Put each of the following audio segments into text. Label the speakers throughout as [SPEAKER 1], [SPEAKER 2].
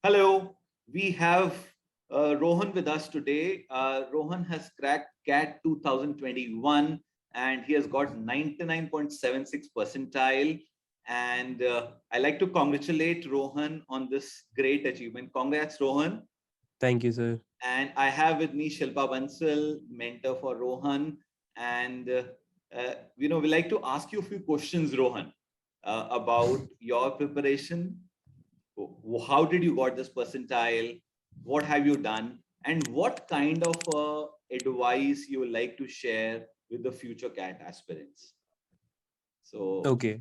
[SPEAKER 1] Hello, we have Rohan with us today. Rohan has cracked CAT 2021 and he has got 99.76 percentile. And I like to congratulate Rohan on this great achievement. Congrats, Rohan.
[SPEAKER 2] Thank you, sir.
[SPEAKER 1] And I have with me Shilpa Bansal, mentor for Rohan. And, we like to ask you a few questions, Rohan, about your preparation. How did you got this percentile? What have you done? And what kind of advice you would like to share with the future CAT aspirants? So,
[SPEAKER 2] Okay.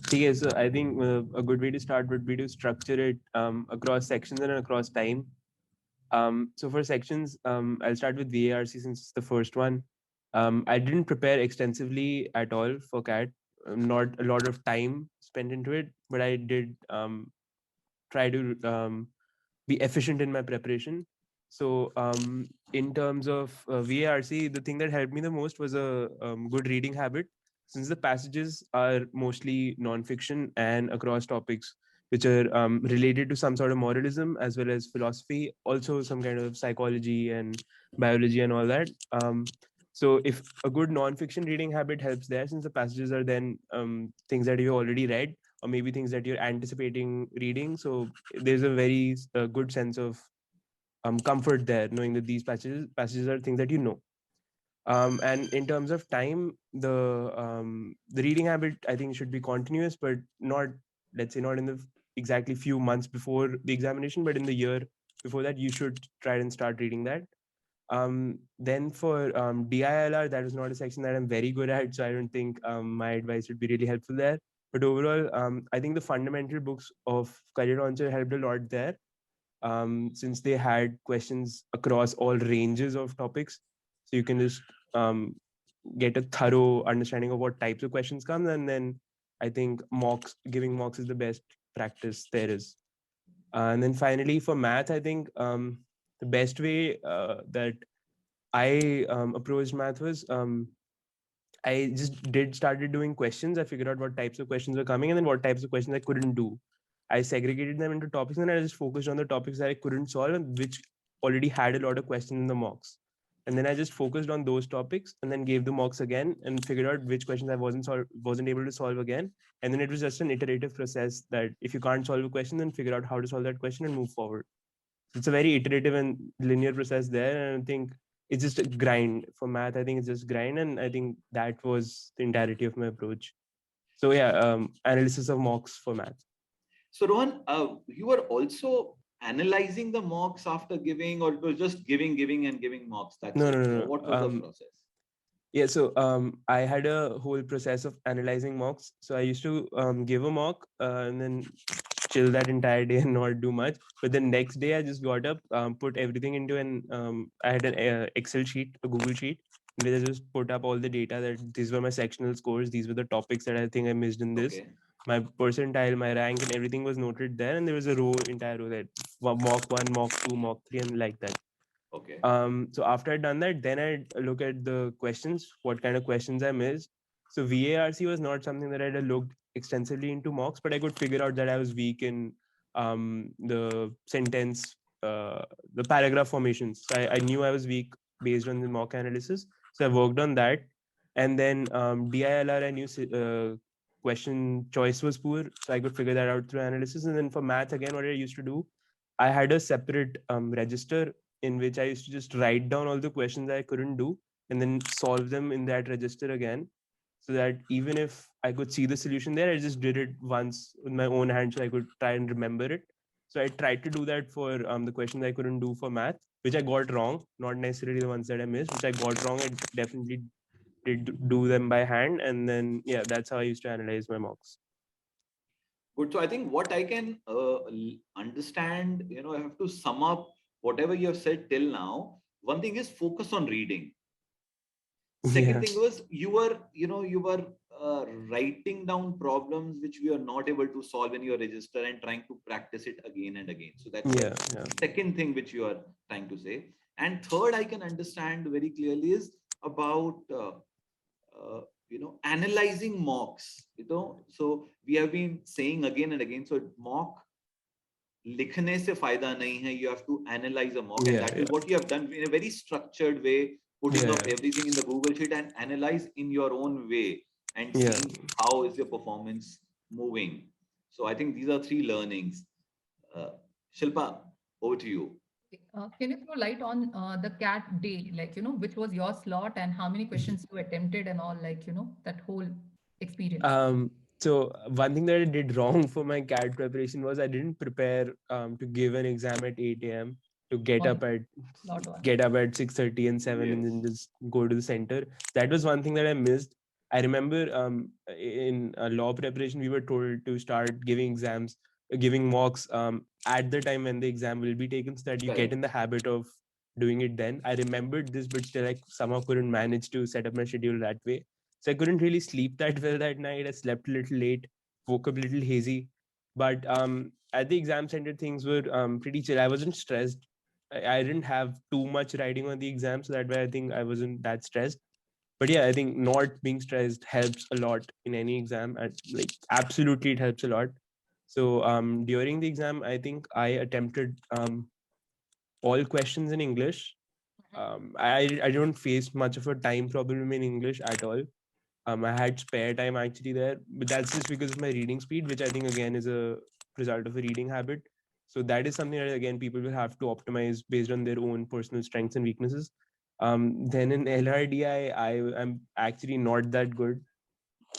[SPEAKER 2] Okay, so I think a good way to start would be to structure it across sections and across time. So for sections, I'll start with VARC since it's the first one. I didn't prepare extensively at all for CAT, not a lot of time spent into it, but I did try to be efficient in my preparation. So in terms of VARC, the thing that helped me the most was a good reading habit, since the passages are mostly non-fiction and across topics which are related to some sort of moralism as well as philosophy, also some kind of psychology and biology and all that. So if a good non-fiction reading habit helps there, since the passages are then things that you already read, or maybe things that you're anticipating reading, so there's a very good sense of comfort there, knowing that these passages are things that you know. And in terms of time, the reading habit I think should be continuous, but not, let's say, not in the exactly few months before the examination, but in the year before that, you should try and start reading that. Then for DILR, that is not a section that I'm very good at, so I don't think my advice would be really helpful there. But overall, I think the fundamental books of Career Launcher helped a lot there, since they had questions across all ranges of topics. So you can just get a thorough understanding of what types of questions come, and then I think giving mocks is the best practice there is. And then finally for math, I think the best way that I approached math was I just started doing questions. I figured out what types of questions were coming and then what types of questions I couldn't do. I segregated them into topics and I just focused on the topics that I couldn't solve and which already had a lot of questions in the mocks. And then I just focused on those topics and then gave the mocks again and figured out which questions I wasn't able to solve again. And then it was just an iterative process that if you can't solve a question, then figure out how to solve that question and move forward. It's a very iterative and linear process there. And I think it's just a grind for math. I think it's just grind. And I think that was the entirety of my approach. So yeah, analysis of mocks for math.
[SPEAKER 1] so Rohan, you were also analyzing the mocks after giving, or it was just giving, and giving mocks? That's
[SPEAKER 2] No,
[SPEAKER 1] it.
[SPEAKER 2] no, no,
[SPEAKER 1] What
[SPEAKER 2] no.
[SPEAKER 1] was the process?
[SPEAKER 2] Yeah, so I had a whole process of analyzing mocks. So I used to give a mock and then chill that entire day and not do much. But the next day, I just got up, put everything into an I had an Excel sheet, a Google sheet, where I just put up all the data that these were my sectional scores, these were the topics that I think I missed in this.
[SPEAKER 1] Okay.
[SPEAKER 2] My percentile, my rank, and everything was noted there, and there was a entire row that mock one, mock two, mock three, and like that.
[SPEAKER 1] Okay.
[SPEAKER 2] So after I'd done that, then I'd look at the questions, what kind of questions I missed. So VARC was not something that I'd looked extensively into mocks, but I could figure out that I was weak in the sentence, the paragraph formations. So I knew I was weak based on the mock analysis. So I worked on that. And then DILR, I knew question choice was poor. So I could figure that out through analysis. And then for math, again, what I used to do, I had a separate register in which I used to just write down all the questions I couldn't do and then solve them in that register again. So that even if I could see the solution there, I just did it once with my own hand so I could try and remember it. So I tried to do that for the questions I couldn't do for math, which I got wrong, not necessarily the ones that I missed, which I got wrong. I definitely did do them by hand. And then, yeah, that's how I used to analyze my mocks.
[SPEAKER 1] Good. So I think what I can understand, I have to sum up whatever you have said till now. One thing is focus on reading. Second
[SPEAKER 2] Yeah.
[SPEAKER 1] thing was you were writing down problems which we are not able to solve in your register and trying to practice it again and again. So that's
[SPEAKER 2] Yeah.
[SPEAKER 1] the
[SPEAKER 2] Yeah.
[SPEAKER 1] second thing which you are trying to say. And third, I can understand very clearly is about analyzing mocks, so we have been saying again and again, so mock लिखने से फायदा नहीं है. You have to analyze a mock, and that is what you have done in a very structured way, putting up everything in the Google Sheet and analyze in your own way and seeing how is your performance moving. So I think these are 3 learnings. Shilpa, over to you.
[SPEAKER 3] Can you throw light on the CAT day, like, which was your slot and how many questions you attempted and all, like, that whole experience?
[SPEAKER 2] So one thing that I did wrong for my CAT preparation was I didn't prepare to give an exam at 8 a.m. to get up at
[SPEAKER 3] Slot one.
[SPEAKER 2] 6:30 and 7 and then
[SPEAKER 1] Yes.
[SPEAKER 2] just go to the center. That was one thing that I missed. I remember in law preparation, we were told to start giving exams, giving mocks at the time when the exam will be taken, so that you get in the habit of doing it then. I remembered this, but still I somehow couldn't manage to set up my schedule that way. So I couldn't really sleep that well that night. I slept a little late, woke up a little hazy. But at the exam center, things were pretty chill. I wasn't stressed. I didn't have too much writing on the exam, so that way I think I wasn't that stressed. But yeah, I think not being stressed helps a lot in any exam. Like absolutely, it helps a lot. So during the exam, I think I attempted all questions in English. I don't face much of a time problem in English at all. I had spare time actually there, but that's just because of my reading speed, which I think again is a result of a reading habit. So that is something that again people will have to optimize based on their own personal strengths and weaknesses. Then in LRD, I am actually not that good.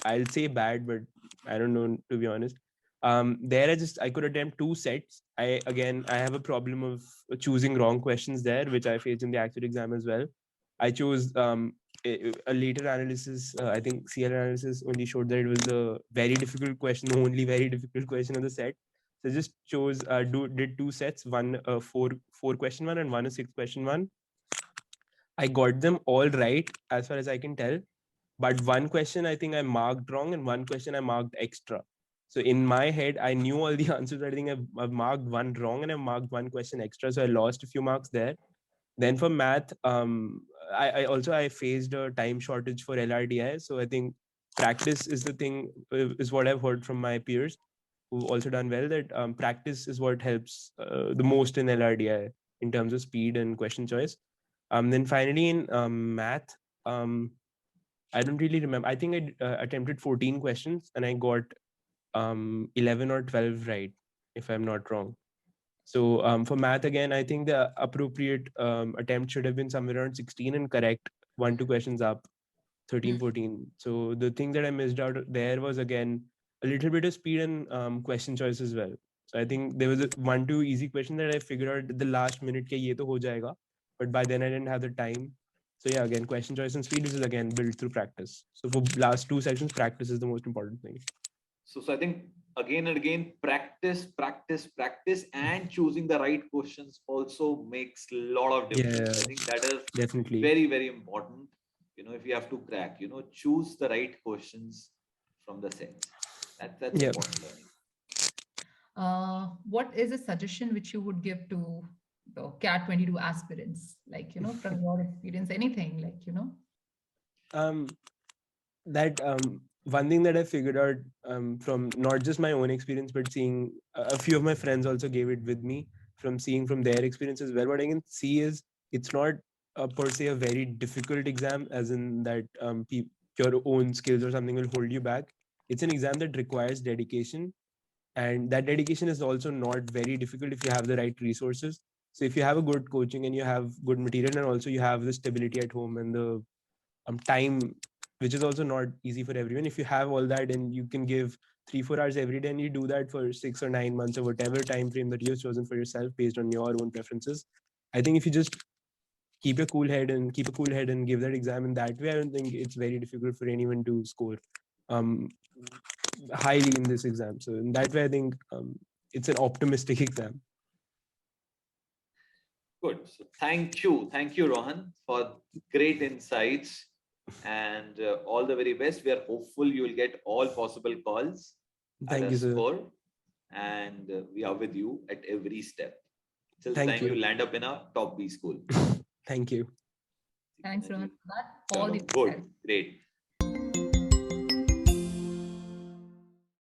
[SPEAKER 2] I'll say bad, but I don't know to be honest. There I could attempt 2 sets. I have a problem of choosing wrong questions there, which I faced in the actual exam as well. I chose a later analysis. I think CL analysis only showed that it was a very difficult question, the only very difficult question of the set. So I just chose did 2 sets, one four question one and one a 6 question one. I got them all right as far as I can tell, but one question I think I marked wrong and one question I marked extra. So in my head, I knew all the answers. I think I've marked one wrong and I marked one question extra, so I lost a few marks there. Then for math, I faced a time shortage for LRDI, so I think practice is the thing, is what I've heard from my peers who've also done well, that practice is what helps the most in LRDI in terms of speed and question choice. Then finally in math, I don't really remember. I think I attempted 14 questions and I got 11 or 12 right, if I'm not wrong. So for math, again, I think the appropriate attempt should have been somewhere around 16 and correct 1-2 questions up, 13, 14. So the thing that I missed out there was, again, a little bit of speed and question choice as well. So I think there was a 1-2 easy question that I figured out at the last minute, ke ye to ho jayega. But by then I didn't have the time. So yeah, again, question choice and speed is again built through practice. So for last 2 sections, practice is the most important thing.
[SPEAKER 1] So I think again and again, practice, and choosing the right questions also makes a lot of difference.
[SPEAKER 2] Yeah,
[SPEAKER 1] I think that is
[SPEAKER 2] definitely
[SPEAKER 1] very, very important. If you have to crack, choose the right questions from the sets. That's
[SPEAKER 2] yeah.
[SPEAKER 1] important learning.
[SPEAKER 3] What is a suggestion which you would give to the CAT 22 aspirants? Like, from your experience, anything like,
[SPEAKER 2] Um, that one thing that I figured out from not just my own experience, but seeing a few of my friends also gave it with me, from seeing from their experience as well. What I can see is it's not per se a very difficult exam, as in that your own skills or something will hold you back. It's an exam that requires dedication, and that dedication is also not very difficult if you have the right resources. So if you have a good coaching and you have good material, and also you have the stability at home and the time, which is also not easy for everyone. If you have all that and you can give 3-4 hours every day and you do that for 6 or 9 months or whatever time frame that you've chosen for yourself based on your own preferences, I think if you just keep a cool head and give that exam in that way, I don't think it's very difficult for anyone to score um, highly in this exam. So in that way, I think it's an optimistic exam.
[SPEAKER 1] Good. So thank you, Rohan, for great insights, and all the very best. We are hopeful you will get all possible calls at
[SPEAKER 2] Thank
[SPEAKER 1] a
[SPEAKER 2] you, sir.
[SPEAKER 1] score, and we are with you at every step till the
[SPEAKER 2] Thank
[SPEAKER 1] time
[SPEAKER 2] you.
[SPEAKER 1] you land up in a top B school.
[SPEAKER 2] Thank you.
[SPEAKER 3] thanks, Rohan, for that.
[SPEAKER 1] Chalo,
[SPEAKER 3] All the
[SPEAKER 1] good, great.